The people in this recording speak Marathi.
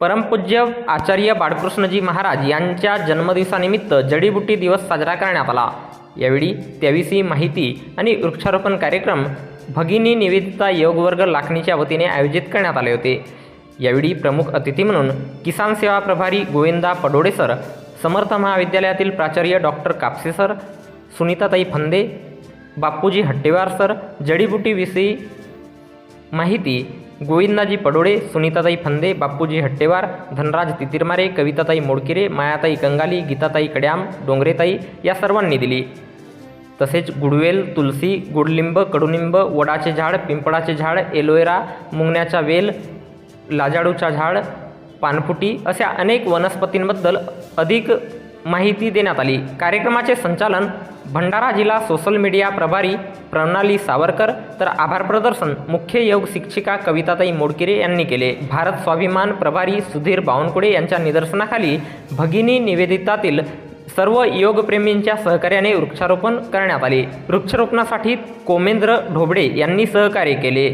परमपूज्य आचार्य बाळकृष्णजी महाराज यांच्या जन्मदिवसानिमित्त जडीबुटी दिवस साजरा करण्यात आला। यावेळी 23वी माहिती आणि वृक्षारोपण कार्यक्रम भगिनी निवेदिता योगवर्ग लाखणीच्या वतीने आयोजित करण्यात आले होते। यावेळी प्रमुख अतिथी म्हणून किसान सेवा प्रभारी गोविंदा पडोडे सर, समर्थ महाविद्यालयातील प्राचार्य डॉक्टर कापसे सर, सुनीताताई फंदे, बापूजी हट्टेवार सर, जडीबुटीविषयी माहिती गोविंदाजी पडोडे, सुनीताताई फंदे, बापूजी हट्टेवार, धनराज तितिरमारे, कविताताई मोडकिरे, मायाताई कंगाली, गीताताई कड्याम, डोंगरेताई या सर्वांनी दिली। तसेच गुडवेल, तुलसी, गुडलिंब, कडुनिंब, वडाचे झाड, पिंपळाचे झाड, एलोवेरा, मुंगण्याचा वेल, लाजाडूचा झाड, पानफुटी अशा अनेक वनस्पतींबद्दल अधिक माहिती देण्यात आली। कार्यक्रमाचे संचालन भंडारा जिल्हा सोशल मीडिया प्रभारी प्रणाली सावरकर तर आभार प्रदर्शन मुख्य योग शिक्षिका कविताताई मोडकिरे यांनी केले। भारत स्वाभिमान प्रभारी सुधीर बावनकुळे यांच्या निदर्शनाखाली भगिनी निवेदितातील सर्व योगप्रेमींच्या सहकार्याने वृक्षारोपण करण्यात आले। वृक्षारोपणासाठी कोमेंद्र ढोबळे यांनी सहकार्य केले।